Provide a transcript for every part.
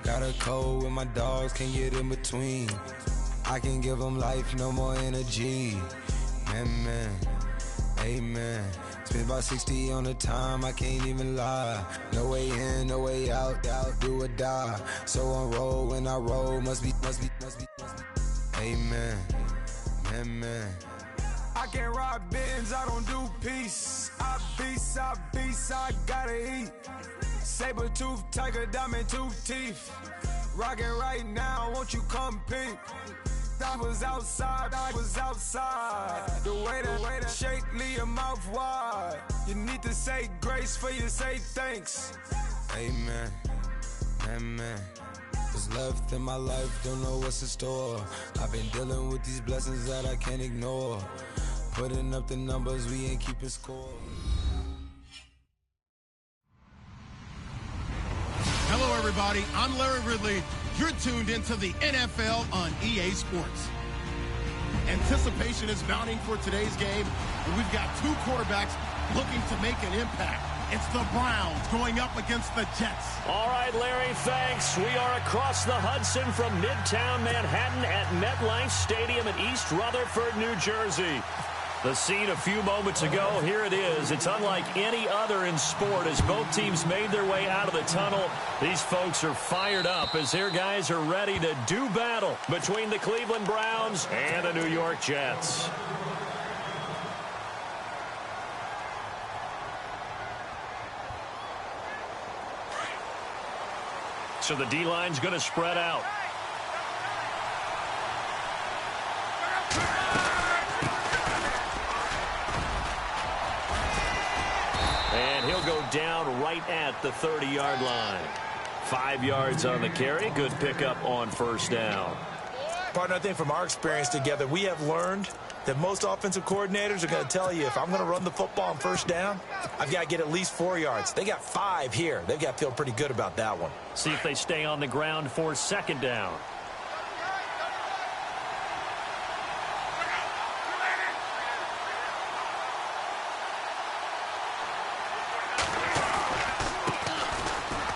Got a cold with my dogs, can't get in between. I can give them life, no more energy. Man, amen. Spent about 60 on the time, I can't even lie. No way in, no way out, do or die. So on roll, when I roll, must be. Amen, man. I can't ride Benz, I don't do peace. I beast, I gotta eat. Saber tooth, tiger, diamond tooth teeth. Rockin' right now, won't you come peep? I was outside. The way to shake, leave your mouth wide. You need to say grace for you say thanks. Amen, amen. What's left in my life, don't know what's in store. I've been dealing with these blessings that I can't ignore. Putting up the numbers, we ain't keeping score. Hello, everybody. I'm Larry Ridley. You're tuned into the NFL on EA Sports. Anticipation is mounting for today's game, and we've got two quarterbacks looking to make an impact. It's the Browns going up against the Jets. All right, Larry, thanks. We are across the Hudson from Midtown Manhattan at MetLife Stadium in East Rutherford, New Jersey. The scene a few moments ago, here it is. It's unlike any other in sport as both teams made their way out of the tunnel. These folks are fired up as their guys are ready to do battle between the Cleveland Browns and the New York Jets. So the D-line's going to spread out. And he'll go down right at the 30-yard line. 5 yards on the carry. Good pickup on first down. Partner, I think from our experience together, we have learned that most offensive coordinators are going to tell you, if I'm going to run the football on first down, I've got to get at least 4 yards. They got 5 here. They've got to feel pretty good about that one. See if they stay on the ground for second down.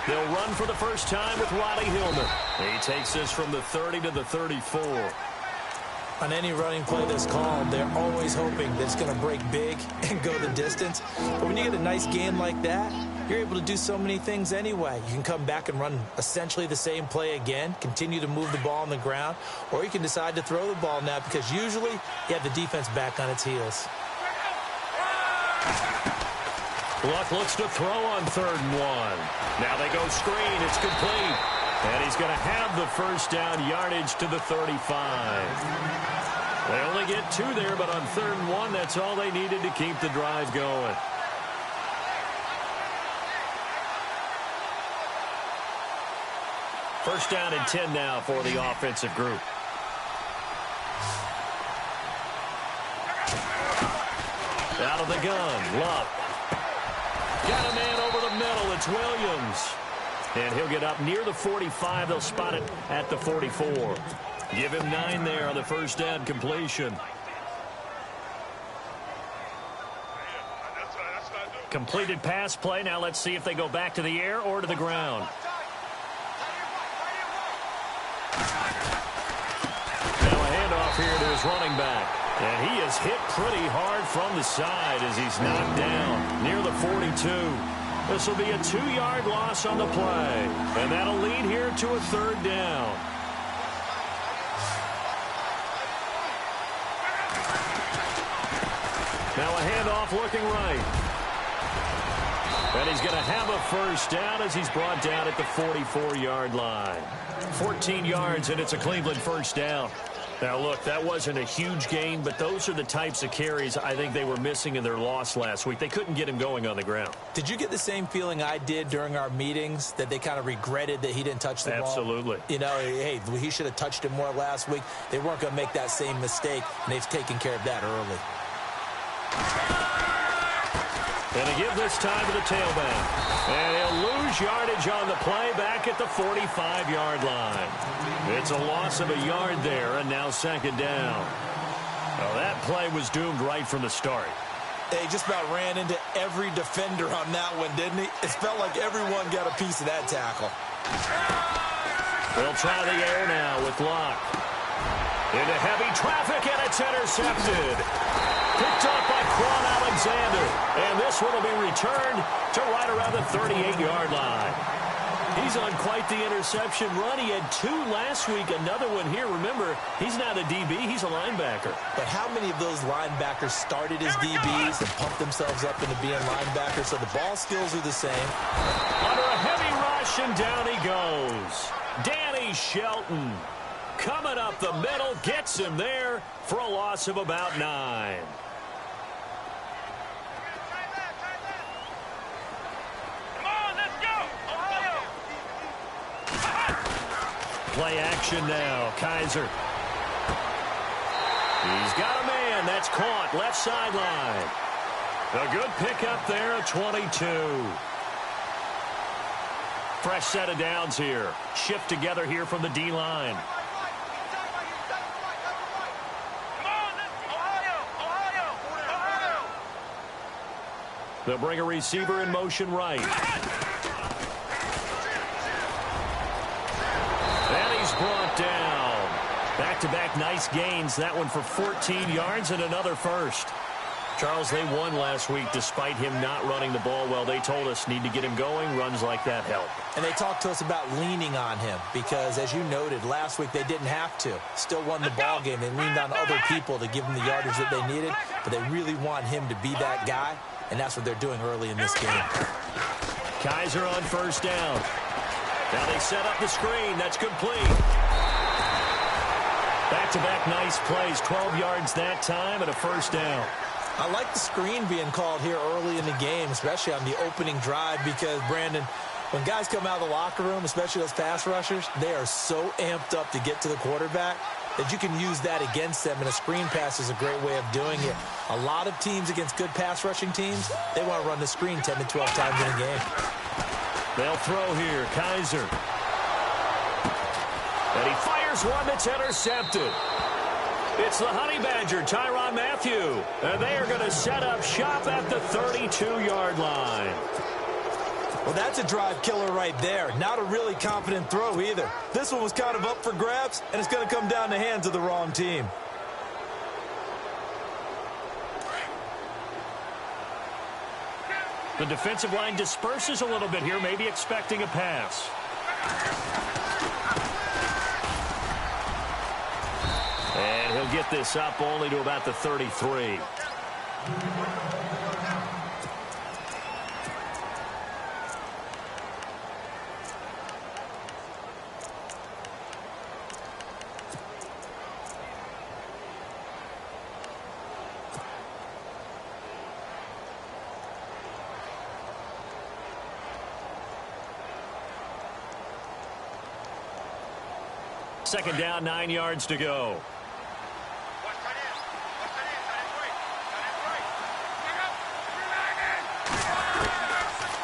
They'll run for the first time with Roddy Hillman. He takes this from the 30 to the 34. On any running play that's called, they're always hoping that it's going to break big and go the distance. But when you get a nice gain like that, you're able to do so many things anyway. You can come back and run essentially the same play again, continue to move the ball on the ground, or you can decide to throw the ball now because usually you have the defense back on its heels. Luck looks to throw on 3rd and 1. Now they go screen. It's complete. And he's going to have the first down yardage to the 35. They only get 2 there, but on 3rd and 1, that's all they needed to keep the drive going. First down and 10 now for the offensive group. Out of the gun, Luck. Got a man over the middle. It's Williams. And he'll get up near the 45. They'll spot it at the 44. Give him 9 there on the first down completion. Completed pass play. Now let's see if they go back to the air or to the ground. Now a handoff here to his running back. And he is hit pretty hard from the side as he's knocked down near the 42. This will be a 2-yard loss on the play. And that'll lead here to a 3rd down. Now a handoff looking right. And he's going to have a first down as he's brought down at the 44-yard line. 14 yards, and it's a Cleveland first down. Now, look, that wasn't a huge gain, but those are the types of carries I think they were missing in their loss last week. They couldn't get him going on the ground. Did you get the same feeling I did during our meetings, that they kind of regretted that he didn't touch the ball? Absolutely. You know, hey, he should have touched it more last week. They weren't going to make that same mistake, and they've taken care of that early. And to give this time to the tailback. And he'll lose yardage on the play back at the 45-yard line. It's a loss of a yard there, and now second down. Well, that play was doomed right from the start. He just about ran into every defender on that one, didn't he? It felt like everyone got a piece of that tackle. They'll try the air now with Locke. Into heavy traffic, and it's intercepted. Picked up by Quan Alexander. And this one will be returned to right around the 38-yard line. He's on quite the interception run. He had 2 last week, another one here. Remember, he's not a DB, he's a linebacker. But how many of those linebackers started as DBs and pumped themselves up into being linebackers? So the ball skills are the same. Under a heavy rush, and down he goes. Danny Shelton coming up the middle, gets him there for a loss of about 9. Play action now. Kaiser. He's got a man. That's caught. Left sideline. A good pickup there at 22. Fresh set of downs here. Shift together here from the D-line. They'll bring a receiver in motion right. Brought down. Back-to-back nice gains. That one for 14 yards and another first. Charles, they won last week despite him not running the ball well. They told us need to get him going. Runs like that help. And they talked to us about leaning on him because, as you noted, last week they didn't have to. Still won the ball game. They leaned on other people to give them the yardage that they needed, but they really want him to be that guy, and that's what they're doing early in this game. Kaiser on first down. Now they set up the screen. That's complete. Back-to-back nice plays. 12 yards that time and a first down. I like the screen being called here early in the game, especially on the opening drive, because, Brandon, when guys come out of the locker room, especially those pass rushers, they are so amped up to get to the quarterback that you can use that against them, and a screen pass is a great way of doing it. A lot of teams against good pass rushing teams, they want to run the screen 10 to 12 times in a game. They'll throw here. Kaiser. And he fires one that's intercepted. It's the Honey Badger, Tyrann Mathieu. And they are going to set up shop at the 32-yard line. Well, that's a drive killer right there. Not a really confident throw either. This one was kind of up for grabs, and it's going to come down the hands of the wrong team. The defensive line disperses a little bit here, maybe expecting a pass. And he'll get this up only to about the 33. Second down, 9 yards to go.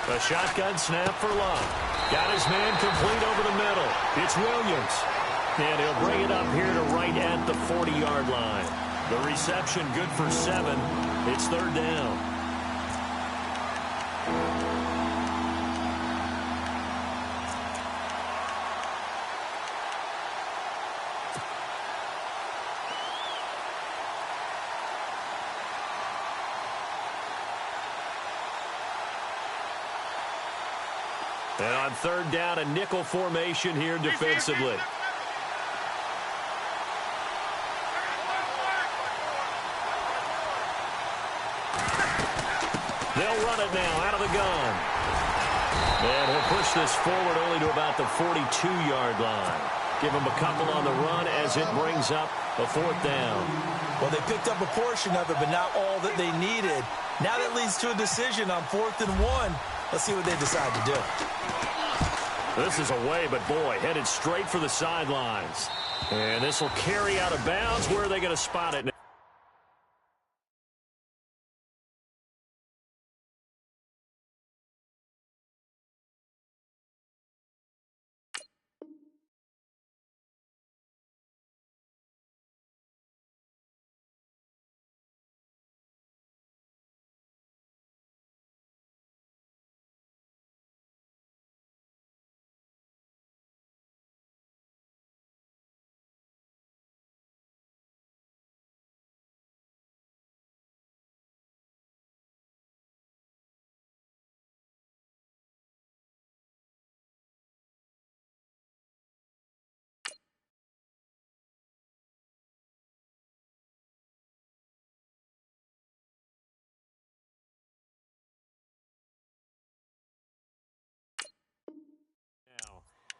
A shotgun snap for Locke. Got his man complete over the middle. It's Williams. And he'll bring it up here to right at the 40-yard line. The reception good for 7. It's third down. And on third down, a nickel formation here defensively. They'll run it now out of the gun. And he'll push this forward only to about the 42-yard line. Give him a couple on the run as it brings up a fourth down. Well, they picked up a portion of it, but not all that they needed. Now that leads to a decision on 4th and 1. Let's see what they decide to do. This is away, but boy, headed straight for the sidelines. And this will carry out of bounds. Where are they going to spot it now?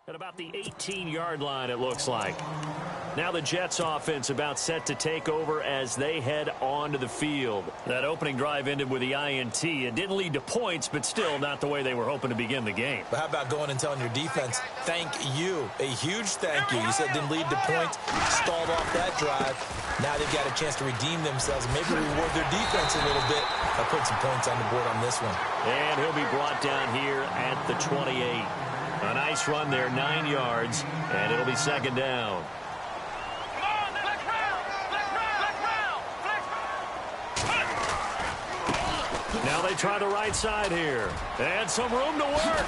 At about the 18-yard line, it looks like. Now the Jets offense about set to take over as they head onto the field. That opening drive ended with the INT. It didn't lead to points, but still not the way they were hoping to begin the game. But how about going and telling your defense, thank you, a huge thank you. You said it didn't lead to points, stalled off that drive. Now they've got a chance to redeem themselves and maybe reward their defense a little bit by putting some points on the board on this one. And he'll be brought down here at the 28. A nice run there, 9 yards, and it'll be second down. Now they try the right side here. And some room to work.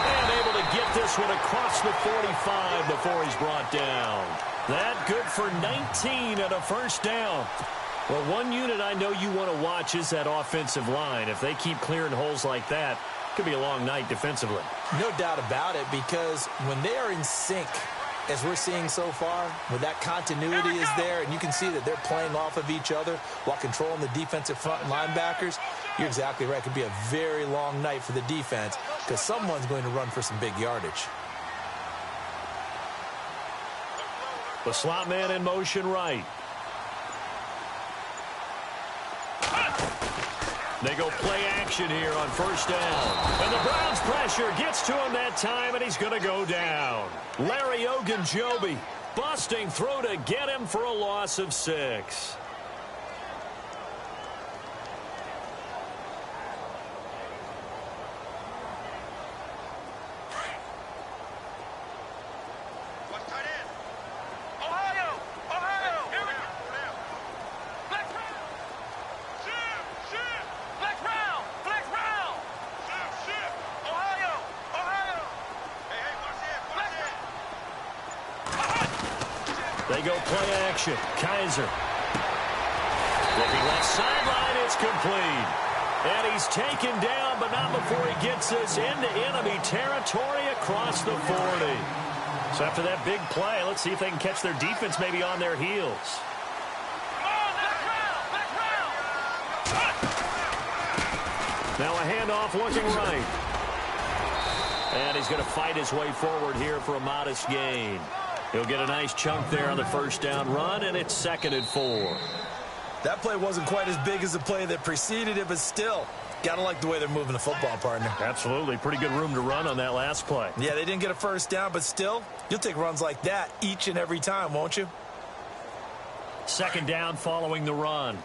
And able to get this one across the 45 before he's brought down. That good for 19 and a first down. Well, one unit I know you want to watch is that offensive line. If they keep clearing holes like that, it could be a long night defensively. No doubt about it, because when they are in sync, as we're seeing so far, when that continuity is there, and you can see that they're playing off of each other while controlling the defensive front linebackers, you're exactly right. It could be a very long night for the defense because someone's going to run for some big yardage. The slot man in motion right. They go play action here on first down. And the Browns pressure gets to him that time, and he's going to go down. Larry Ogunjobi busting through to get him for a loss of 6. They go play action. Kaiser. Looking left sideline, it's complete. And he's taken down, but not before he gets this into enemy territory across the 40. So after that big play, let's see if they can catch their defense maybe on their heels. Now a handoff looking right. And he's going to fight his way forward here for a modest gain. He'll get a nice chunk there on the first down run, and it's 2nd and 4. That play wasn't quite as big as the play that preceded it, but still, got to like the way they're moving the football, partner. Absolutely. Pretty good room to run on that last play. Yeah, they didn't get a first down, but still, you'll take runs like that each and every time, won't you? 2nd down following the run.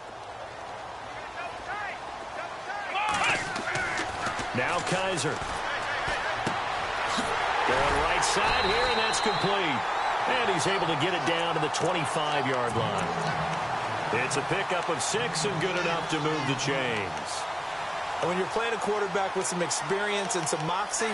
Now Kaiser. Going right side here, and that's complete. And he's able to get it down to the 25-yard line. It's a pickup of 6 and good enough to move the chains. And when you're playing a quarterback with some experience and some moxie,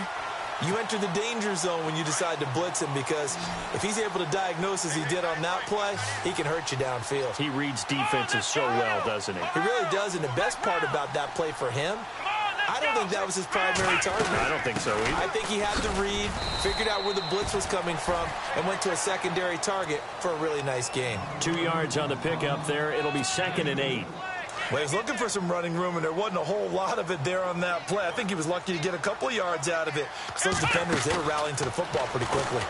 you enter the danger zone when you decide to blitz him, because if he's able to diagnose as he did on that play, he can hurt you downfield. He reads defenses so well, doesn't he? He really does, and the best part about that play for him, I don't think that was his primary target. I don't think so either. I think he had the read, figured out where the blitz was coming from, and went to a secondary target for a really nice gain. 2 yards on the pickup there. It'll be 2nd and 8. Well, he was looking for some running room, and there wasn't a whole lot of it there on that play. I think he was lucky to get a couple of yards out of it, because those defenders, they were rallying to the football pretty quickly.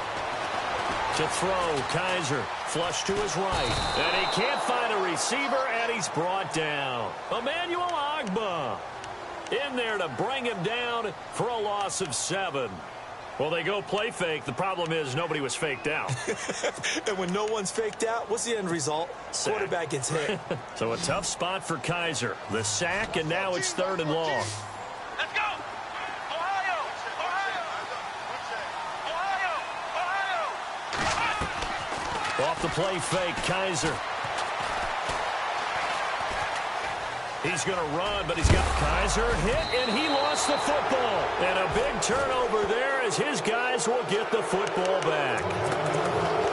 To throw, Kaiser, flush to his right. And he can't find a receiver, and he's brought down. Emmanuel Ogbah in there to bring him down for a loss of 7. Well, they go play fake. The problem is nobody was faked out. And when no one's faked out, what's the end result? Sack. Quarterback gets hit. So a tough spot for Kaiser. The sack, and now it's 3rd and long. Let's go! Ohio! Off the play fake, Kaiser. He's going to run, but he's got Kaiser hit, and he lost the football. And a big turnover there as his guys will get the football back.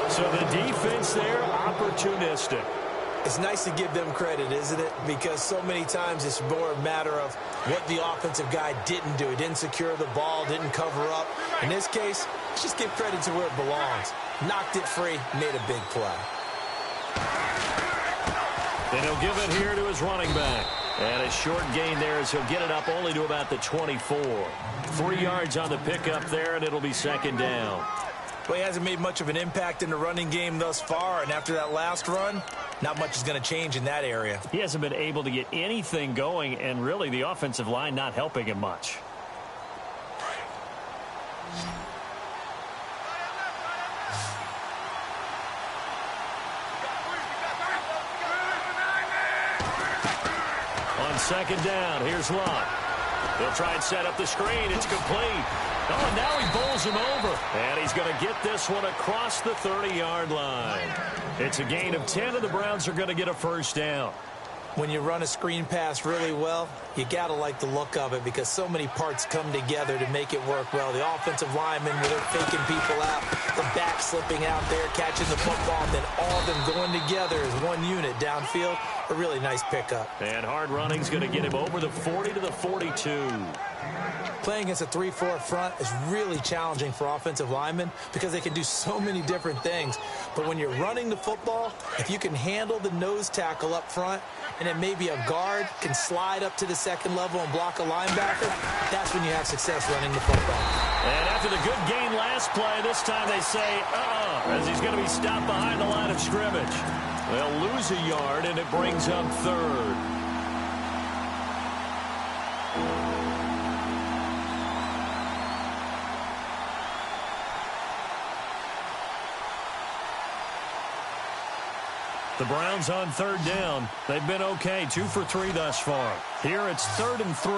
So the defense there, opportunistic. It's nice to give them credit, isn't it? Because so many times it's more a matter of what the offensive guy didn't do. He didn't secure the ball, didn't cover up. In this case, let's just give credit to where it belongs. Knocked it free, made a big play. And he'll give it here to his running back. And a short gain there as he'll get it up only to about the 24. 3 yards on the pickup there, and it'll be 2nd down. Well, he hasn't made much of an impact in the running game thus far, and after that last run, not much is going to change in that area. He hasn't been able to get anything going, and really the offensive line not helping him much. On second down, here's Locke. He'll try and set up the screen. It's complete. Oh, and now he bowls him over. And he's going to get this one across the 30-yard line. It's a gain of 10, and the Browns are going to get a first down. When you run a screen pass really well, you got to like the look of it because so many parts come together to make it work well. The offensive linemen, where they're faking people out, the back slipping out there, catching the football, and then all of them going together as one unit downfield. A really nice pickup. And hard running's going to get him over the 40 to the 42. Playing against a 3-4 front is really challenging for offensive linemen because they can do so many different things. But when you're running the football, if you can handle the nose tackle up front, and then maybe a guard can slide up to the second level and block a linebacker, that's when you have success running the football. And after the good gain last play, this time they say, as he's going to be stopped behind the line of scrimmage. They'll lose a yard, and it brings up third. The Browns on third down. They've been okay, 2 for 3 thus far. Here it's 3rd and 3.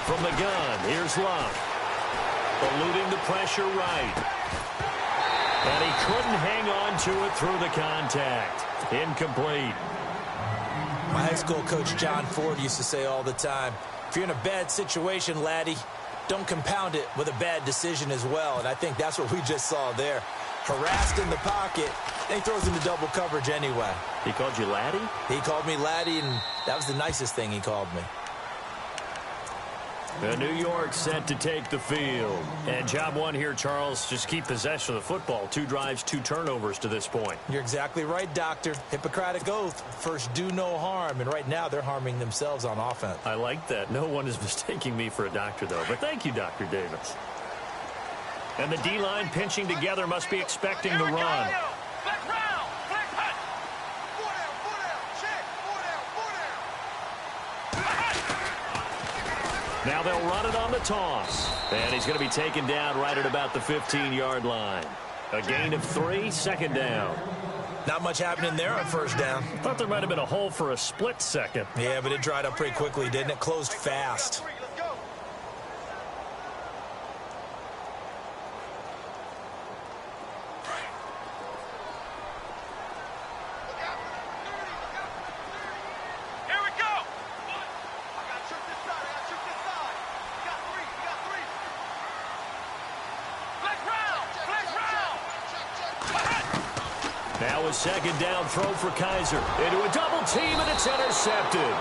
From the gun, here's Locke. Eluding the pressure right. And he couldn't hang on to it through the contact. Incomplete. My high school coach, John Ford, used to say all the time, if you're in a bad situation, laddie, don't compound it with a bad decision as well. And I think that's what we just saw there. Harassed in the pocket, and he throws into double coverage anyway. He called you laddie? He called me laddie, and that was the nicest thing he called me. New York set to take the field. And job one here, Charles, just keep possession of the football. 2 drives, 2 turnovers to this point. You're exactly right, Doctor. Hippocratic oath. First, do no harm. And right now, they're harming themselves on offense. I like that. No one is mistaking me for a doctor, though. But thank you, Dr. Davis. And the D-line pinching together must be expecting the run. Now they'll run it on the toss. And he's going to be taken down right at about the 15-yard line. A gain of 3, second down. Not much happening there on first down. Thought there might have been a hole for a split second. Yeah, but it dried up pretty quickly, didn't it? Closed fast. Now a second down throw for Kaiser. Into a double team, and it's intercepted.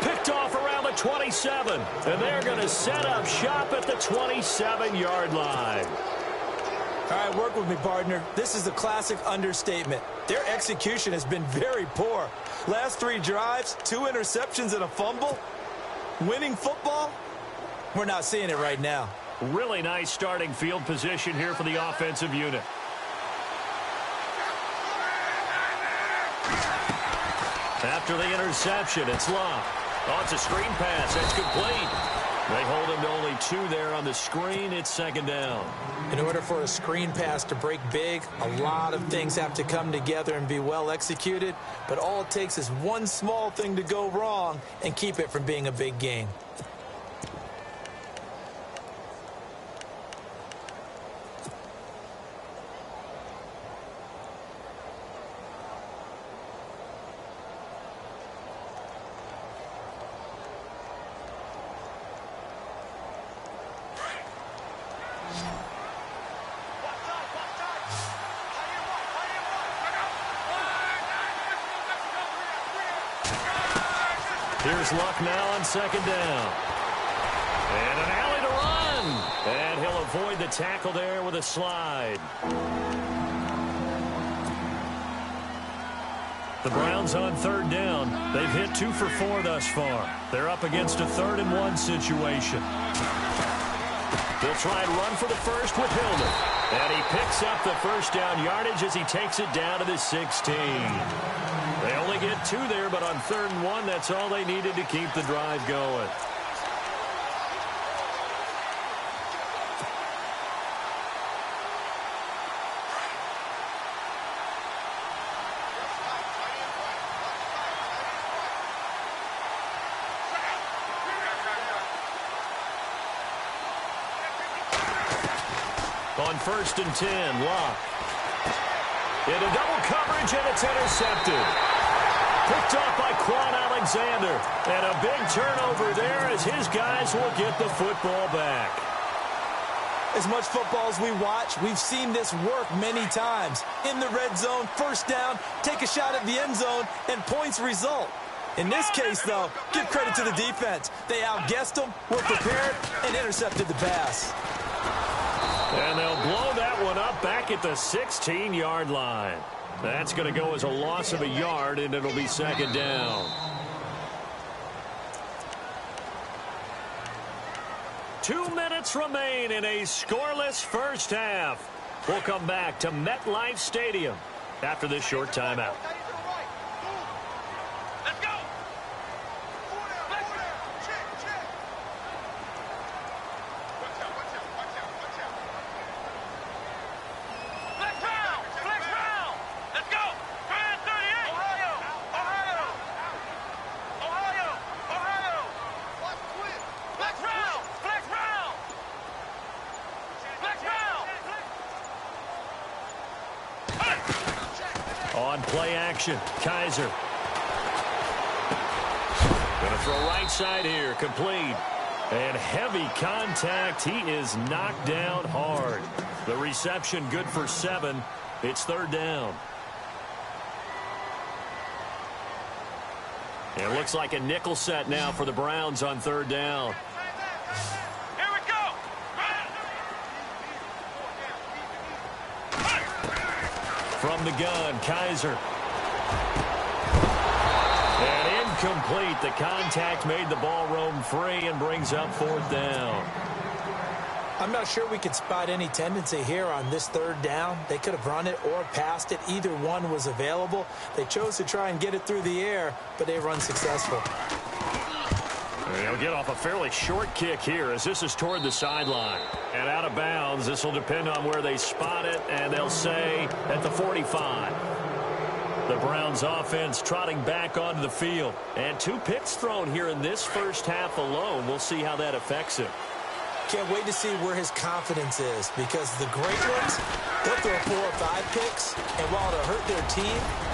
Picked off around the 27. And they're going to set up shop at the 27-yard line. All right, work with me, partner. This is a classic understatement. Their execution has been very poor. Last 3 drives, 2 interceptions and a fumble. Winning football? We're not seeing it right now. Really nice starting field position here for the offensive unit. After the interception, it's Locke. Oh, it's a screen pass. That's complete. They hold him to only 2 there on the screen. It's second down. In order for a screen pass to break big, a lot of things have to come together and be well executed. But all it takes is one small thing to go wrong and keep it from being a big game. Here's Luck now on second down. And an alley to run. And he'll avoid the tackle there with a slide. The Browns on third down. They've hit 2 for 4 thus far. They're up against a 3rd-and-1 situation. They'll try and run for the first with Hillman. And he picks up the first down yardage as he takes it down to the 16. They only get 2 there, but on 3rd and 1, that's all they needed to keep the drive going. On 1st and 10, Locke. Into double coverage, and it's intercepted. Picked off by Quan Alexander. And a big turnover there as his guys will get the football back. As much football as we watch, we've seen this work many times. In the red zone, first down, take a shot at the end zone, and points result. In this case, though, give credit to the defense. They outguessed them, were prepared, and intercepted the pass. And they'll blow that one up back at the 16-yard line. That's going to go as a loss of a yard, and it'll be 2nd down. 2 minutes remain in a scoreless first half. We'll come back to MetLife Stadium after this short timeout. On play action, Kaiser. Going to throw right side here, complete. And heavy contact. He is knocked down hard. The reception good for 7. It's 3rd down. It looks like a nickel set now for the Browns on 3rd down. Here we go. From the gun, Kaiser. And incomplete. The contact made the ball roam free and brings up 4th down. I'm not sure we could spot any tendency here on this 3rd down. They could have run it or passed it. Either one was available. They chose to try and get it through the air, but they run successful. They'll get off a fairly short kick here as this is toward the sideline. And out of bounds, this will depend on where they spot it, and they'll say at the 45. The Browns offense trotting back onto the field. And 2 picks thrown here in this first half alone. We'll see how that affects him. Can't wait to see where his confidence is, because the great ones, they'll throw 4 or 5 picks, and while it'll hurt their team,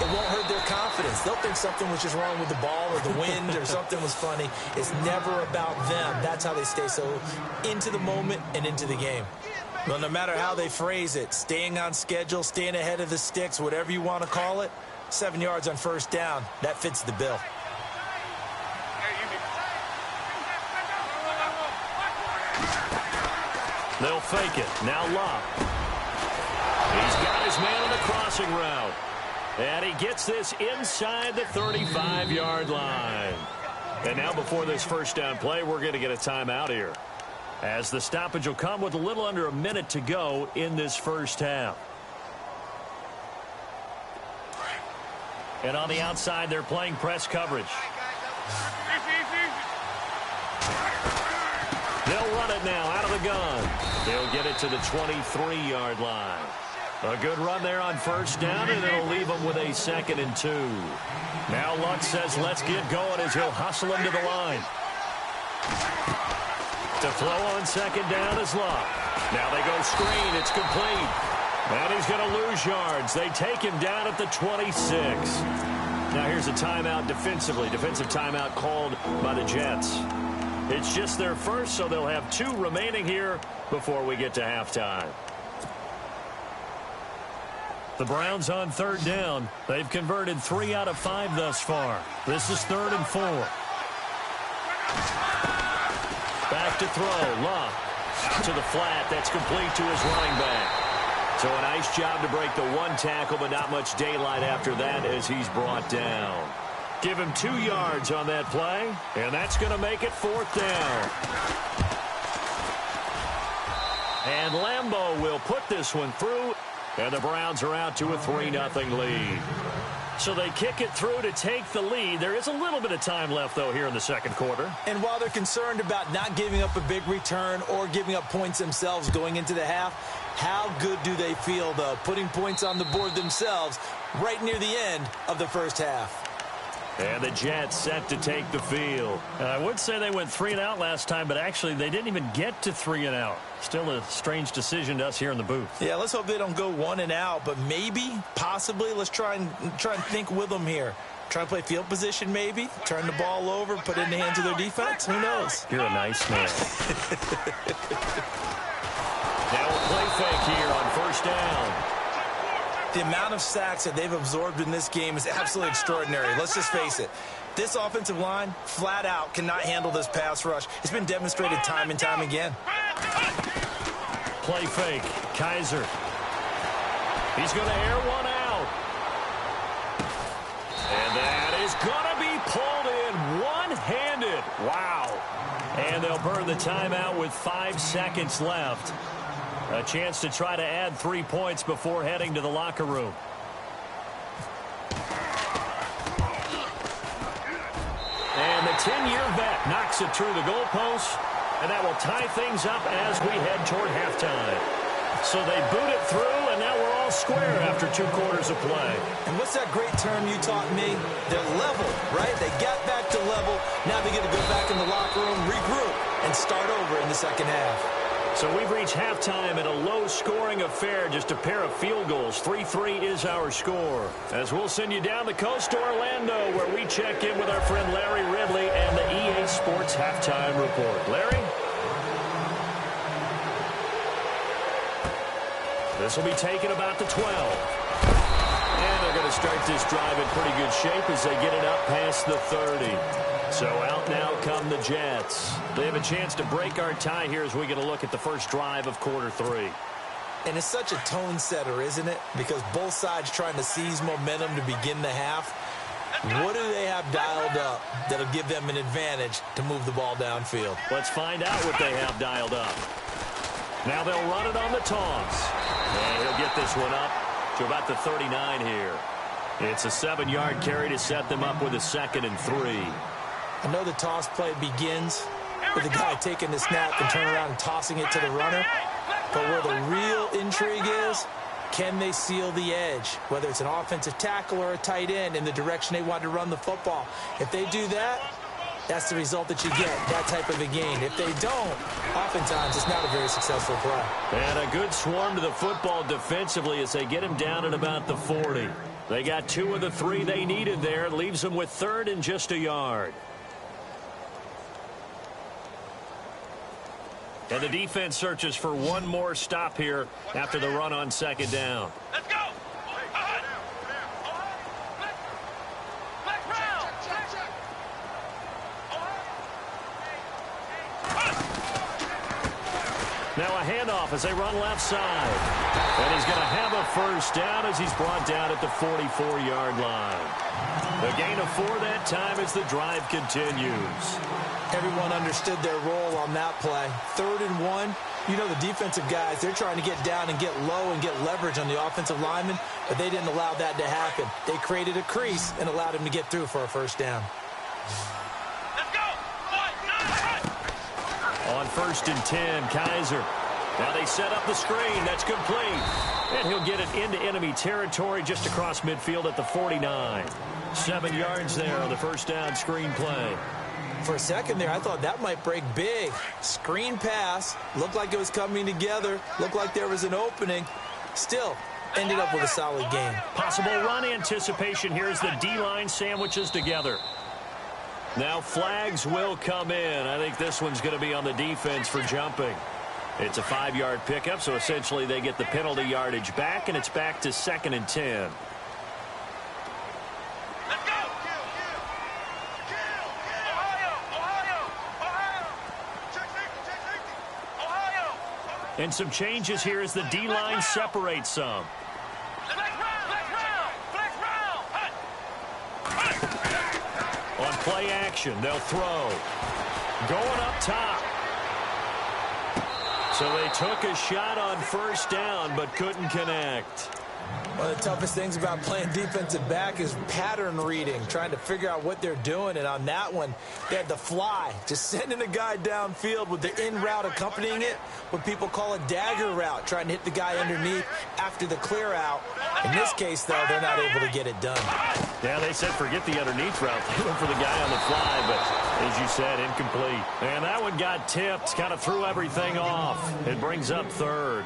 it won't hurt their confidence. They'll think something was just wrong with the ball or the wind or something was funny. It's never about them. That's how they stay so into the moment and into the game. Well, no matter how they phrase it, staying on schedule, staying ahead of the sticks, whatever you want to call it, 7 yards on 1st down, that fits the bill. They'll fake it. Now Locke. He's got his man on the crossing route. And he gets this inside the 35-yard line. And now before this first down play, we're going to get a timeout here, as the stoppage will come with a little under a minute to go in this first half. And on the outside, they're playing press coverage. They'll run it now out of the gun. They'll get it to the 23-yard line. A good run there on 1st down, and it'll leave them with a 2nd and 2. Now Luck says let's get going as he'll hustle him to the line. To throw on 2nd down is Luck. Now they go screen. It's complete. And he's going to lose yards. They take him down at the 26. Now here's a timeout defensively. Defensive timeout called by the Jets. It's just their first, so they'll have 2 remaining here before we get to halftime. The Browns on 3rd down. They've converted 3 out of 5 thus far. This is 3rd and 4. Back to throw. Locke out to the flat. That's complete to his running back. So a nice job to break the one tackle, but not much daylight after that as he's brought down. Give him 2 yards on that play, and that's going to make it 4th down. And Lambeau will put this one through, and the Browns are out to a 3-0 lead. So they kick it through to take the lead. There is a little bit of time left, though, here in the second quarter. And while they're concerned about not giving up a big return or giving up points themselves going into the half, how good do they feel, though, putting points on the board themselves right near the end of the first half? And the Jets set to take the field. I would say they went 3 and out last time, but actually they didn't even get to 3 and out. Still a strange decision to us here in the booth. Yeah, let's hope they don't go 1 and out, but maybe, possibly, let's try and think with them here. Try and play field position maybe, turn the ball over, put it in the hands of their defense. Who knows? You're a nice man. Now a play fake here on first down. The amount of sacks that they've absorbed in this game is absolutely extraordinary. Let's just face it. This offensive line, flat out, cannot handle this pass rush. It's been demonstrated time and time again. Play fake. Kaiser. He's going to air one out. And that is going to be pulled in one-handed. Wow. And they'll burn the timeout with 5 seconds left. A chance to try to add 3 points before heading to the locker room. And the 10-year vet knocks it through the goalpost, and that will tie things up as we head toward halftime. So they boot it through, and now we're all square after 2 quarters of play. And what's that great term you taught me? They're level, right? They got back to level. Now they get to go back in the locker room, regroup, and start over in the second half. So we've reached halftime in a low-scoring affair, just a pair of field goals. 3-3 is our score. As we'll send you down the coast to Orlando, where we check in with our friend Larry Ridley and the EA Sports Halftime Report. Larry? This will be taken about the 12. And they're going to start this drive in pretty good shape as they get it up past the 30. So out now come the Jets. They have a chance to break our tie here as we get a look at the first drive of quarter 3. And it's such a tone setter, isn't it? Because both sides trying to seize momentum to begin the half. What do they have dialed up that'll give them an advantage to move the ball downfield? Let's find out what they have dialed up. Now they'll run it on the toss. And he'll get this one up to about the 39 here. It's a 7-yard carry to set them up with a 2nd and 3. I know the toss play begins with the guy taking the snap and turning around and tossing it to the runner. But where the real intrigue is, can they seal the edge? Whether it's an offensive tackle or a tight end in the direction they want to run the football. If they do that, that's the result that you get, that type of a gain. If they don't, oftentimes it's not a very successful play. And a good swarm to the football defensively as they get him down at about the 40. They got 2 of the 3 they needed there. It leaves them with 3rd and just a yard. And the defense searches for one more stop here after the run on 2nd down. Let's go. Now a handoff as they run left side. And he's going to have a first down as he's brought down at the 44-yard line. The gain of 4 that time as the drive continues. Everyone understood their role on that play. 3rd and 1. You know the defensive guys, they're trying to get down and get low and get leverage on the offensive lineman, but they didn't allow that to happen. They created a crease and allowed him to get through for a first down. Let's go. On 1st and 10, Kaiser. Now they set up the screen. That's complete. And he'll get it into enemy territory just across midfield at the 49. 7 yards there on the first down screen play. For a second there, I thought that might break big. Screen pass. Looked like it was coming together. Looked like there was an opening. Still, ended up with a solid game. Possible run anticipation here as the D-line sandwiches together. Now flags will come in. I think this one's going to be on the defense for jumping. It's a 5-yard pickup, so essentially they get the penalty yardage back, and it's back to 2nd and 10. And some changes here as the D-line separates some. On play action, they'll throw. Going up top. So they took a shot on first down, but couldn't connect. One of the toughest things about playing defensive back is pattern reading, trying to figure out what they're doing. And on that one, they had the fly, just sending a guy downfield with the in route accompanying it, what people call a dagger route, trying to hit the guy underneath after the clear out. In this case, though, they're not able to get it done. Yeah, they said forget the underneath route. They went for the guy on the fly, but as you said, incomplete. And that one got tipped, kind of threw everything off. It brings up third.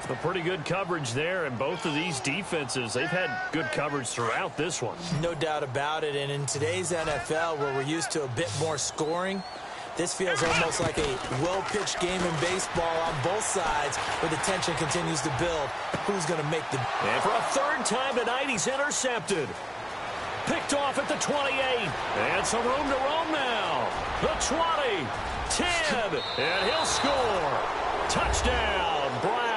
A pretty good coverage there, and both of these defenses, they've had good coverage throughout this one. No doubt about it, and in today's NFL, where we're used to a bit more scoring, this feels almost like a well-pitched game in baseball on both sides, where the tension continues to build. Who's going to make the... And for a third time tonight, he's intercepted. Picked off at the 28. And some room to roam now. The 20, 10, and he'll score. Touchdown, Browns.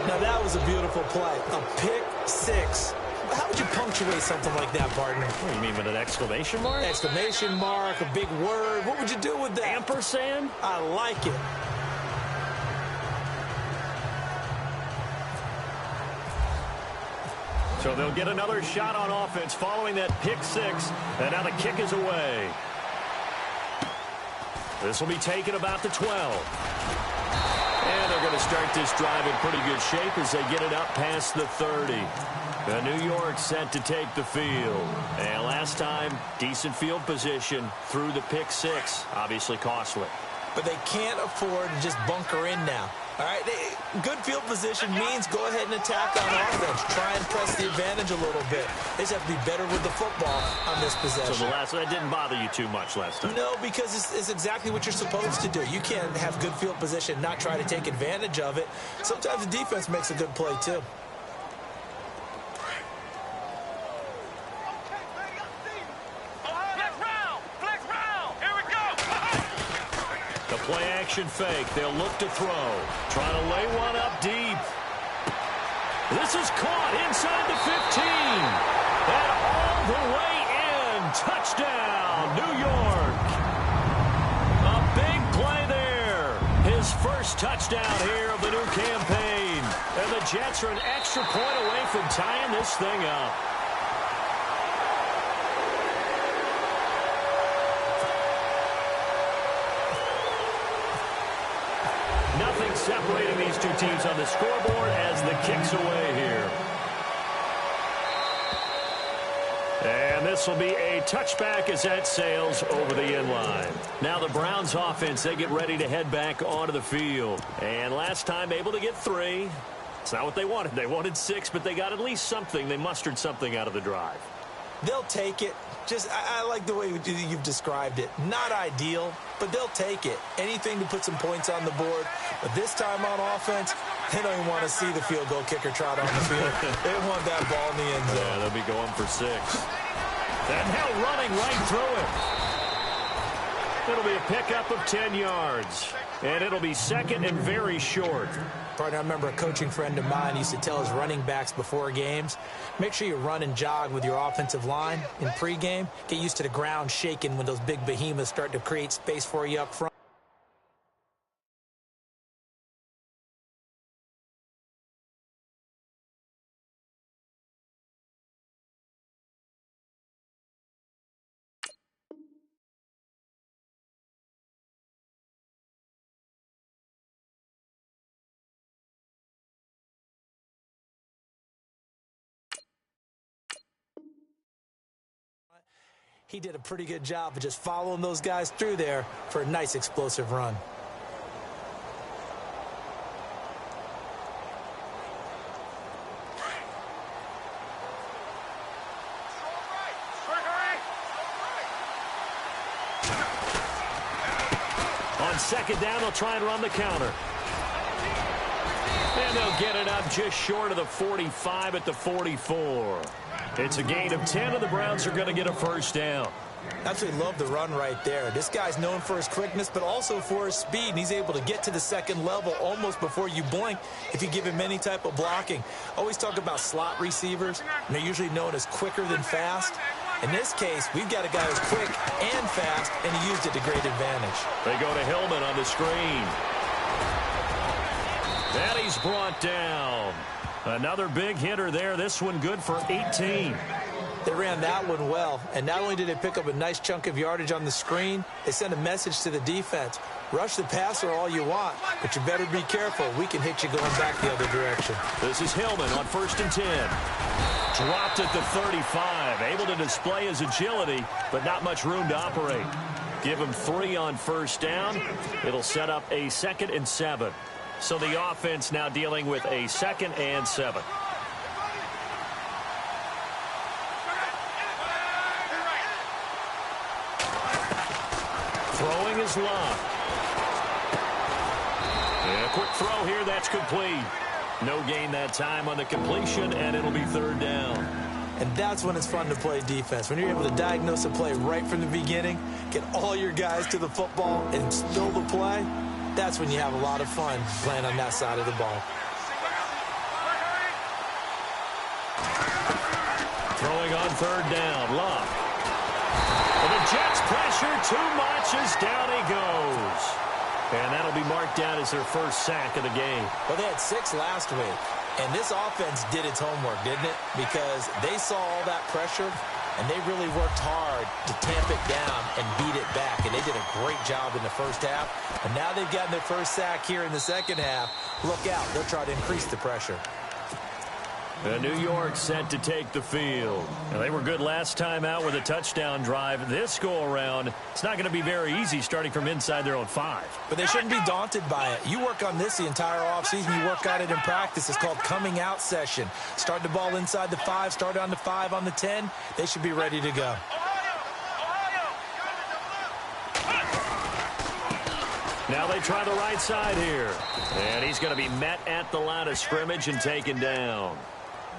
Now, that was a beautiful play. A pick six. How would you punctuate something like that, partner? What do you mean, with an exclamation mark? Exclamation mark, a big word. What would you do with that? Ampersand? I like it. So they'll get another shot on offense following that pick six. And now the kick is away. This will be taken about the 12. And they're going to start this drive in pretty good shape as they get it up past the 30. New York set to take the field. And last time, decent field position through the pick six. Obviously costly. But they can't afford to just bunker in now. All right, good field position means go ahead and attack on offense. Try and press the advantage a little bit. They just have to be better with the football on this possession. So that didn't bother you too much last time? No, because it's exactly what you're supposed to do. You can't have good field position, not try to take advantage of it. Sometimes the defense makes a good play, too. Play action fake. They'll look to throw. Trying to lay one up deep. This is caught inside the 15. And all the way in. Touchdown, New York. A big play there. His first touchdown here of the new campaign. And the Jets are an extra point away from tying this thing up. Nothing separating these two teams on the scoreboard as the kick's away here. And this will be a touchback as that sails over the inline. Now the Browns offense, they get ready to head back onto the field. And last time able to get 3. It's not what they wanted. They wanted 6, but they got at least something. They mustered something out of the drive. They'll take it. I like the way you've described it. Not ideal, but they'll take it. Anything to put some points on the board. But this time on offense, they don't even want to see the field goal kicker trot on the field. They want that ball in the end zone. Yeah, they'll be going for 6. And now running right through it. It'll be a pickup of 10 yards. And it'll be second and very short. Partner, I remember a coaching friend of mine used to tell his running backs before games, make sure you run and jog with your offensive line in pregame. Get used to the ground shaking when those big behemoths start to create space for you up front. He did a pretty good job of just following those guys through there for a nice explosive run. On second down, they'll try and run the counter. And they'll get it up just short of the 45 at the 44. It's a gain of 10, and the Browns are going to get a first down. Absolutely love the run right there. This guy's known for his quickness, but also for his speed, and he's able to get to the second level almost before you blink if you give him any type of blocking. Always talk about slot receivers, and they're usually known as quicker than fast. In this case, we've got a guy who's quick and fast, and he used it to great advantage. They go to Hillman on the screen. And he's brought down. Another big hitter there. This one good for 18. They ran that one well, and not only did they pick up a nice chunk of yardage on the screen, they sent a message to the defense. Rush the passer all you want, but you better be careful. We can hit you going back the other direction. This is Hillman on 1st and 10. Dropped at the 35. Able to display his agility, but not much room to operate. Give him 3 on 1st down. It'll set up a 2nd and 7. So the offense now dealing with a 2nd and 7. Throwing is Locke. And a quick throw here, that's complete. No gain that time on the completion, and it'll be 3rd down. And that's when it's fun to play defense. When you're able to diagnose a play right from the beginning, get all your guys to the football, and still the play, that's when you have a lot of fun playing on that side of the ball. Throwing on 3rd down, Locke. And the Jets pressure too much as down he goes. And that'll be marked down as their first sack of the game. Well, they had 6 last week. And this offense did its homework, didn't it? Because they saw all that pressure, and they really worked hard to tamp it down and beat it back. And they did a great job in the first half. And now they've gotten their first sack here in the second half. Look out. They'll try to increase the pressure. And New York set to take the field. Now, they were good last time out with a touchdown drive. This go-around, it's not going to be very easy starting from inside their own 5. But they shouldn't be daunted by it. You work on this the entire offseason. You work on it in practice. It's called coming out session. Start the ball inside the 5, start on the 5, on the 10. They should be ready to go. Now they try the right side here. And he's going to be met at the line of scrimmage and taken down.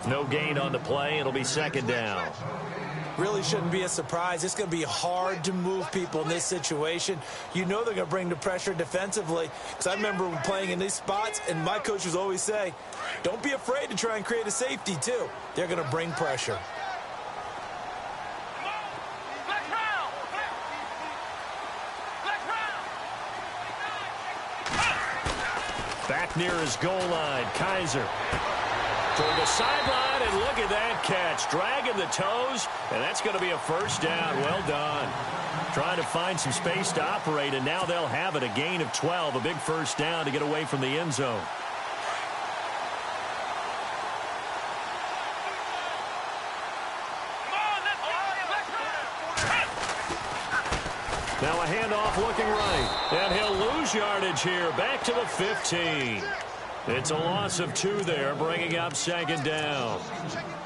No gain on the play. It'll be 2nd down. Really shouldn't be a surprise. It's going to be hard to move people in this situation. You know they're going to bring the pressure defensively. Because I remember playing in these spots, and my coaches always say, don't be afraid to try and create a safety, too. They're going to bring pressure. Back near his goal line, Kaiser. Toward the sideline, and look at that catch. Dragging the toes, and that's going to be a first down. Well done. Trying to find some space to operate, and now they'll have it. A gain of 12, a big first down to get away from the end zone. Now a handoff looking right, and he'll lose yardage here. Back to the 15. It's a loss of 2 there, bringing up 2nd down.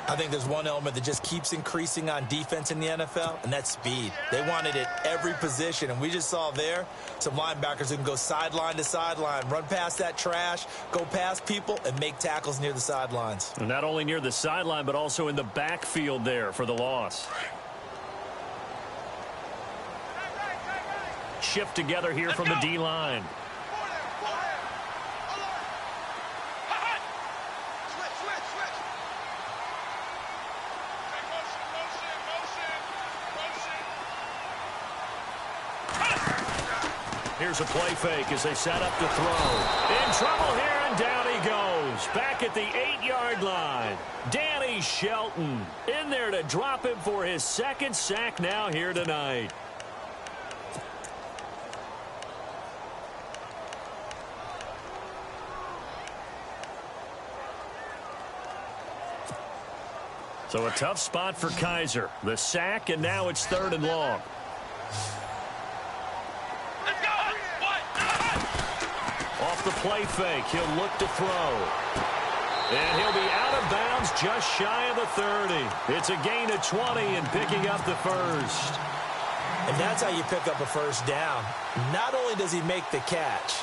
I think there's one element that just keeps increasing on defense in the NFL, and that's speed. They want it at every position, and we just saw there some linebackers who can go sideline to sideline, run past that trash, go past people, and make tackles near the sidelines. And not only near the sideline, but also in the backfield there for the loss. Shift together here from the D-line. Here's a play fake as they set up to throw. In trouble here, and down he goes. Back at the 8-yard line. Danny Shelton in there to drop him for his 2nd sack now here tonight. So a tough spot for Kaiser. The sack, and now it's 3rd and long. Off the play fake, he'll look to throw. And he'll be out of bounds just shy of the 30. It's a gain of 20 and picking up the first. And that's how you pick up a first down. Not only does he make the catch,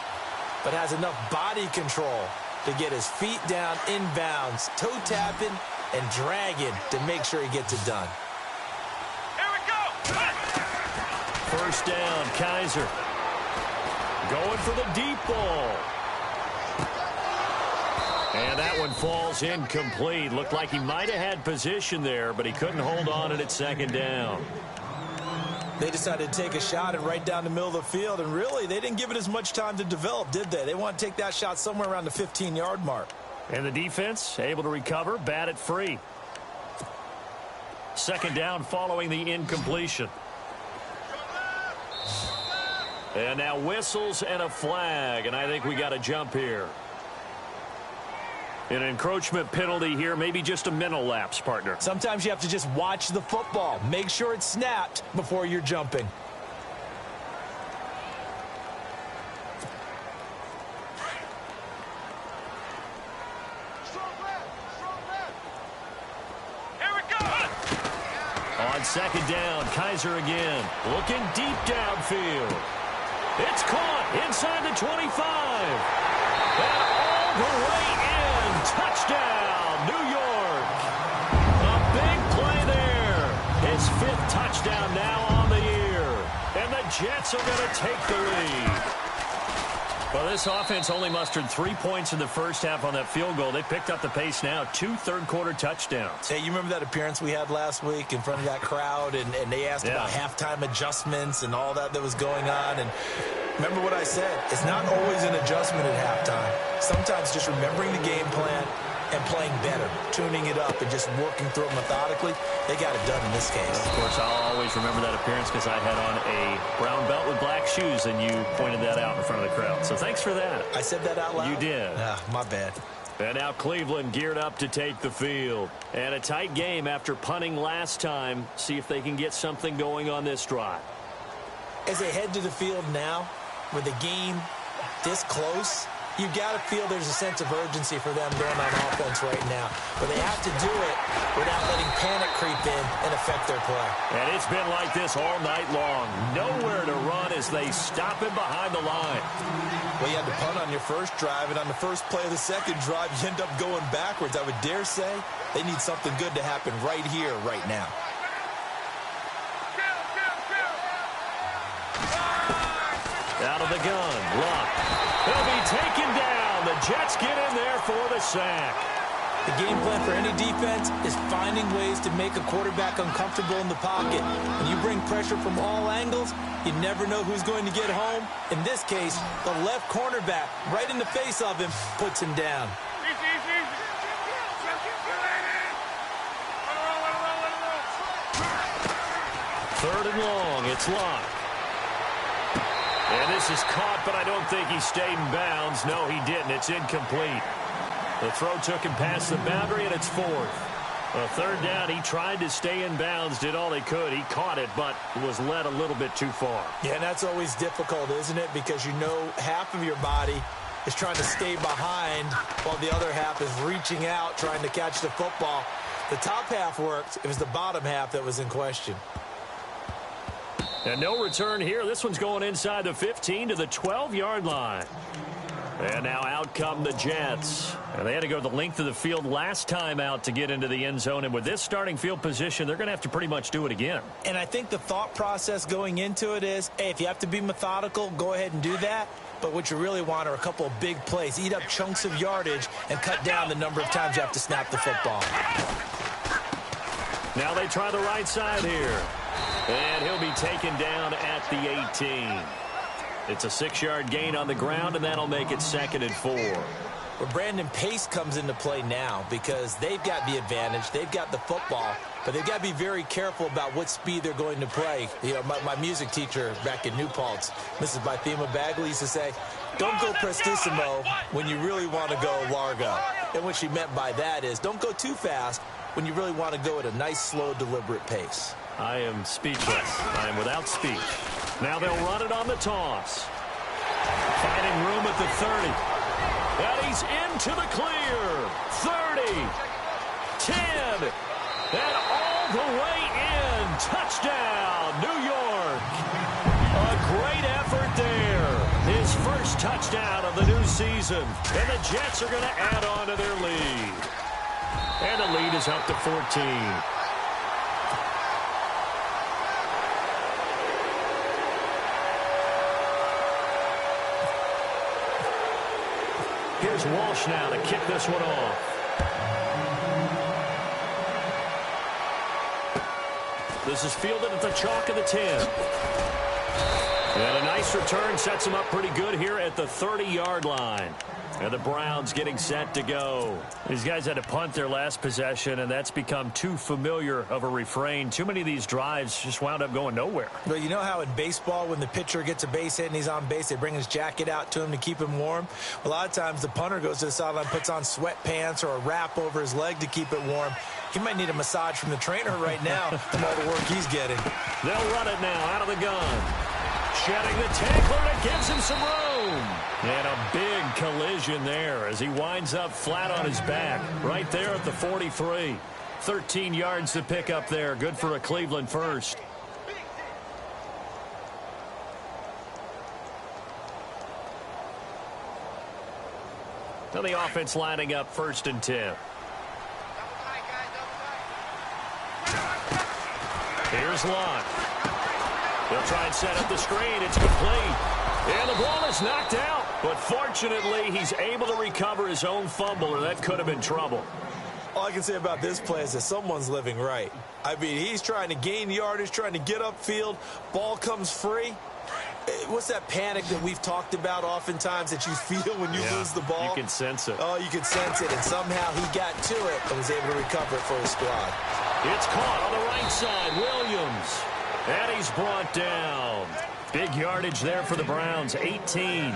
but has enough body control to get his feet down in bounds, toe tapping, and dragging to make sure he gets it done. Here we go. First down, Kaiser. Going for the deep ball. And that one falls incomplete. Looked like he might have had position there, but he couldn't hold on at second down. They decided to take a shot and right down the middle of the field, and really, they didn't give it as much time to develop, did they? They want to take that shot somewhere around the 15-yard mark. And the defense able to recover, bat it free. Second down following the incompletion. And now whistles and a flag, and I think we got a jump here. An encroachment penalty here, maybe just a mental lapse, partner. Sometimes you have to just watch the football. Make sure it's snapped before you're jumping. Here we go. On second down, Kaiser again. Looking deep downfield. It's caught inside the 25. And all the way in. Touchdown, New York. A big play there. His 5th touchdown now on the year. And the Jets are going to take the lead. Well, this offense only mustered 3 points in the first half on that field goal. They picked up the pace now. 2 third-quarter touchdowns. Hey, you remember that appearance we had last week in front of that crowd? And they asked about halftime adjustments and all that was going on. And remember what I said. It's not always an adjustment at halftime. Sometimes just remembering the game plan and playing better, tuning it up and just working through it methodically. They got it done in this case. Of course, I'll always remember that appearance because I had on a brown belt with black shoes, and you pointed that out in front of the crowd. So thanks for that. I said that out loud? You did. My bad. And now Cleveland geared up to take the field. And a tight game after punting last time. See if they can get something going on this drive. As they head to the field now, with the game this close, you've got to feel there's a sense of urgency for them going on offense right now. But they have to do it without letting panic creep in and affect their play. And it's been like this all night long. Nowhere to run as they stop him behind the line. Well, you had to punt on your first drive, and on the first play of the second drive, you end up going backwards. I would dare say they need something good to happen right here, right now. Out of the gun, Luck. He'll be taken down. The Jets get in there for the sack. The game plan for any defense is finding ways to make a quarterback uncomfortable in the pocket. When you bring pressure from all angles, you never know who's going to get home. In this case, the left cornerback, right in the face of him, puts him down. Third and long, it's Luck. And this is caught, but I don't think he stayed in bounds. No, he didn't. It's incomplete. The throw took him past the boundary, and it's 4th. A third down, he tried to stay in bounds, did all he could. He caught it, but was led a little bit too far. Yeah, and that's always difficult, isn't it? Because you know half of your body is trying to stay behind while the other half is reaching out, trying to catch the football. The top half worked. It was the bottom half that was in question. And no return here. This one's going inside the 15 to the 12-yard line. And now out come the Jets. And they had to go the length of the field last time out to get into the end zone. And with this starting field position, they're going to have to pretty much do it again. And I think the thought process going into it is, hey, if you have to be methodical, go ahead and do that. But what you really want are a couple of big plays. Eat up chunks of yardage and cut down the number of times you have to snap the football. Now they try the right side here. And he'll be taken down at the 18. It's a 6-yard gain on the ground, and that'll make it 2nd and 4. Well, Brandon, pace comes into play now because they've got the advantage. They've got the football, but they've got to be very careful about what speed they're going to play. You know, my music teacher back in New Paltz, Mrs. Bythema Bagley, used to say, don't go prestissimo when you really want to go largo. And what she meant by that is don't go too fast when you really want to go at a nice, slow, deliberate pace. I am speechless. I am without speech. Now they'll run it on the toss. Finding room at the 30. And he's into the clear. 30. 10. And all the way in. Touchdown, New York. A great effort there. His first touchdown of the new season. And the Jets are going to add on to their lead. And the lead is up to 14. Here's Walsh now to kick this one off. This is fielded at the chalk of the 10. And a nice return sets him up pretty good here at the 30-yard line. And the Browns getting set to go. These guys had to punt their last possession, and that's become too familiar of a refrain. Too many of these drives just wound up going nowhere. Well, you know how in baseball, when the pitcher gets a base hit and he's on base, they bring his jacket out to him to keep him warm? A lot of times the punter goes to the sideline, puts on sweatpants or a wrap over his leg to keep it warm. He might need a massage from the trainer right now from all the work he's getting. They'll run it now out of the gun. Shedding the tackler, and it gives him some room. And a big collision there as he winds up flat on his back right there at the 43. 13 yards to pick up there. Good for a Cleveland first. Now the offense lining up 1st and 10. Here's Locke. They'll try and set up the screen. It's complete. And the ball is knocked out. But fortunately, he's able to recover his own fumble, or that could have been trouble. All I can say about this play is that someone's living right. I mean, he's trying to gain yardage, trying to get upfield. Ball comes free. What's that panic that we've talked about oftentimes that you feel when you lose the ball? You can sense it. Oh, you can sense it. And somehow he got to it and was able to recover it for his squad. It's caught on the right side. Williams. And he's brought down. Big yardage there for the Browns, 18.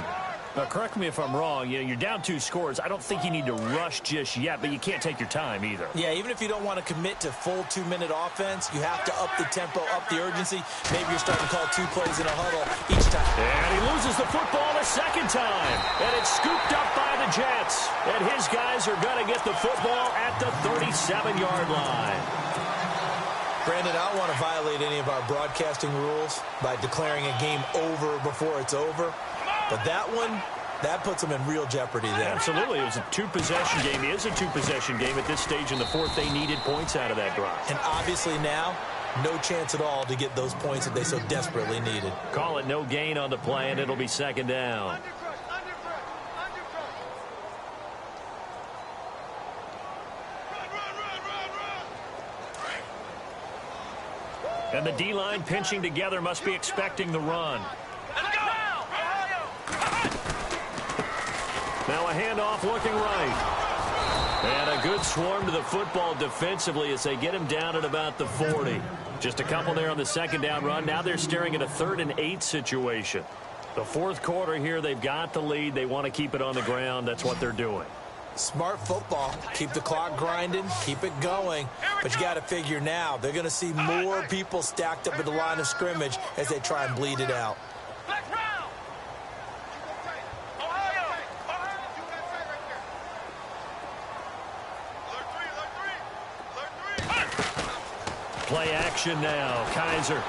Now, correct me if I'm wrong. You know, you're down 2 scores. I don't think you need to rush just yet, but you can't take your time either. Yeah, even if you don't want to commit to full 2-minute offense, you have to up the tempo, up the urgency. Maybe you're starting to call 2 plays in a huddle each time. And he loses the football a second time. And it's scooped up by the Jets. And his guys are going to get the football at the 37-yard line. Brandon, I don't want to violate any of our broadcasting rules by declaring a game over before it's over. But that one, that puts them in real jeopardy there. Absolutely. It was a 2-possession game. It is a 2-possession game at this stage in the 4th. They needed points out of that drive. And obviously now, no chance at all to get those points that they so desperately needed. Call it no gain on the play, and it'll be 2nd down. And the D-line pinching together must be expecting the run. Now a handoff looking right. And a good swarm to the football defensively as they get him down at about the 40. Just a couple there on the 2nd down run. Now they're staring at a 3rd and 8 situation. The 4th quarter here, they've got the lead. They want to keep it on the ground. That's what they're doing. Smart football. Keep the clock grinding. Keep it going. But you got to figure now, they're going to see more people stacked up at the line of scrimmage as they try and bleed it out. Play action now. Kaiser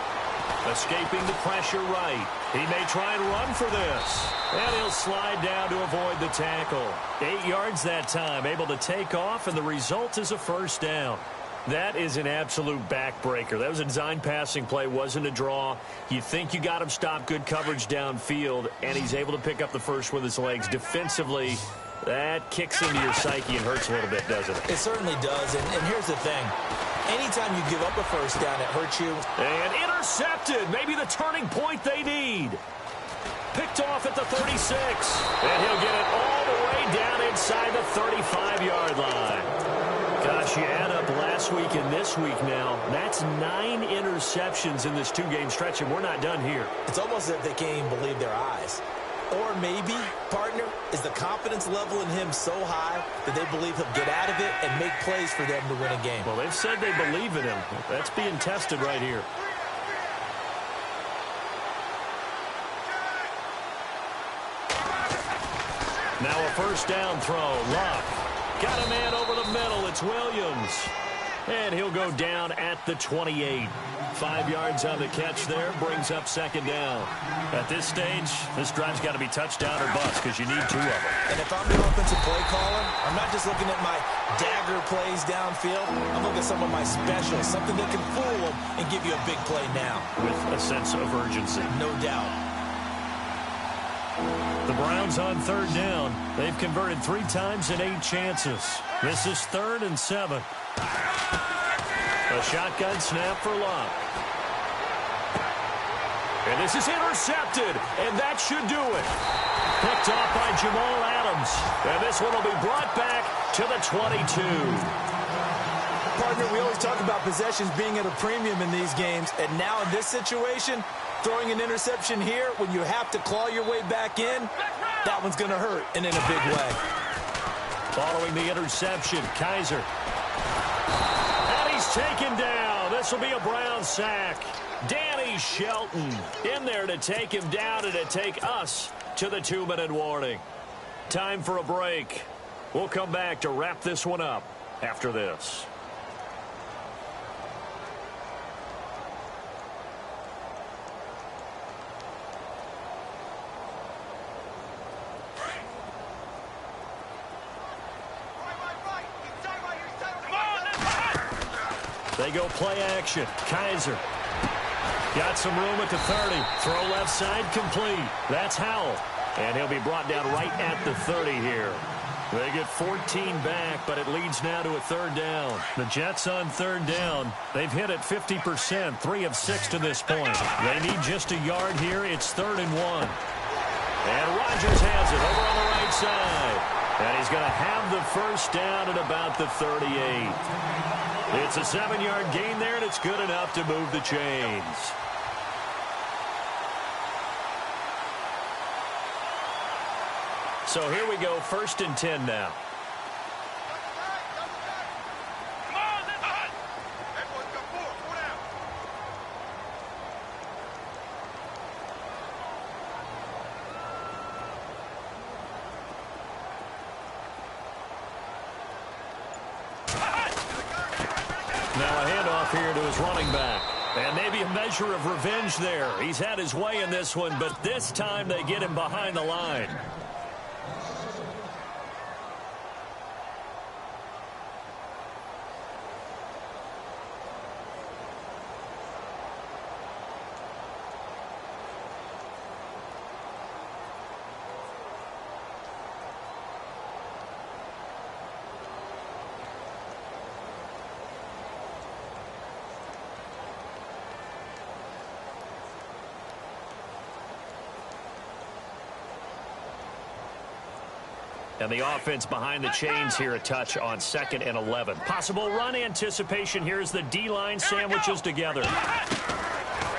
escaping the pressure right. He may try and run for this. And he'll slide down to avoid the tackle. 8 yards that time. Able to take off, and the result is a 1st down. That is an absolute backbreaker. That was a design passing play. Wasn't a draw. You think you got him stopped. Good coverage downfield, and he's able to pick up the first with his legs. Defensively, that kicks into your psyche and hurts a little bit, doesn't it? It certainly does. And here's the thing. Anytime you give up a 1st down, it hurts you. And intercepted. Maybe the turning point they need. Picked off at the 36. And he'll get it all the way down inside the 35-yard line. Gosh, you add up last week and this week now. That's 9 interceptions in this 2-game stretch, and we're not done here. It's almost as if they can't even believe their eyes. Or maybe, partner, is the confidence level in him so high that they believe he'll get out of it and make plays for them to win a game. Well, they've said they believe in him. That's being tested right here. Now a 1st down throw. Luck. Got a man over the middle. It's Williams. And he'll go down at the 28. 5 yards on the catch there, brings up second down. At this stage, this drive's got to be touchdown or bust because you need 2 of them. And if I'm the offensive play caller, I'm not just looking at my dagger plays downfield. I'm looking at some of my specials, something that can fool them and give you a big play now. With a sense of urgency. No doubt. The Browns on third down. They've converted 3 times in 8 chances. This is 3rd and 7. A shotgun snap for Locke. And this is intercepted, and that should do it. Picked off by Jamal Adams. And this one will be brought back to the 22. Partner, we always talk about possessions being at a premium in these games, and now in this situation, throwing an interception here when you have to claw your way back in, that one's going to hurt, and in a big way. Following the interception, Kaiser. And he's taken down. This will be a Brown sack. Danny Shelton in there to take him down and to take us to the 2-minute warning. Time for a break. We'll come back to wrap this one up after this. They go play action. Kaiser got some room at the 30. Throw left side complete. That's Howell. And he'll be brought down right at the 30 here. They get 14 back, but it leads now to a 3rd down. The Jets on 3rd down. They've hit it 50%, 3 of 6 to this point. They need just a yard here. It's 3rd and 1. And Rodgers has it over on the right side. And he's going to have the first down at about the 38. It's a 7-yard gain there, and it's good enough to move the chains. So here we go, 1st and 10 now. Now a handoff here to his running back. And maybe a measure of revenge there. He's had his way in this one, but this time they get him behind the line. And the offense behind the chains here, a touch on 2nd and 11. Possible run anticipation here as the D-line sandwiches together.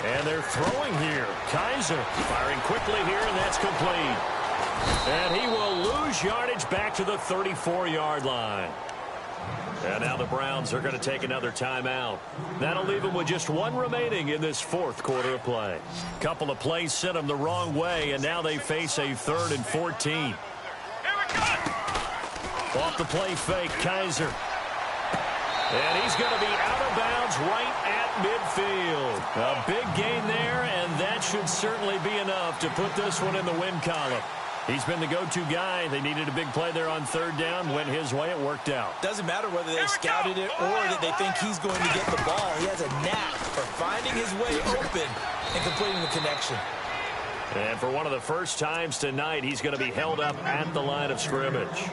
And they're throwing here. Kaiser firing quickly here, and that's complete. And he will lose yardage back to the 34-yard line. And now the Browns are going to take another timeout. That'll leave them with just 1 remaining in this 4th quarter of play. Couple of plays sent them the wrong way, and now they face a 3rd and 14. Off the play fake, Kaiser. And he's going to be out of bounds right at midfield. A big gain there, and that should certainly be enough to put this one in the win column. He's been the go-to guy. They needed a big play there on 3rd down. Went his way. It worked out. Doesn't matter whether they scouted it or that they think he's going to get the ball. He has a knack for finding his way open and completing the connection. And for one of the first times tonight, he's going to be held up at the line of scrimmage.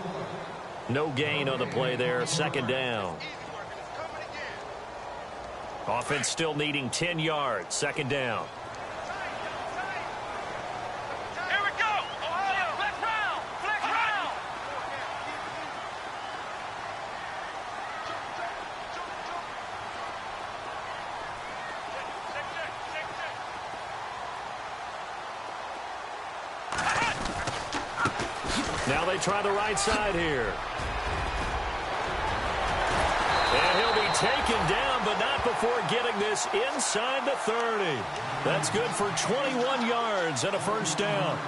No gain on the play there. 2nd down. Offense still needing 10 yards. 2nd down. Here we go. Ohio, flex round. Flex round. Now they try the right side here. And he'll be taken down, but not before getting this inside the 30. That's good for 21 yards and a first down.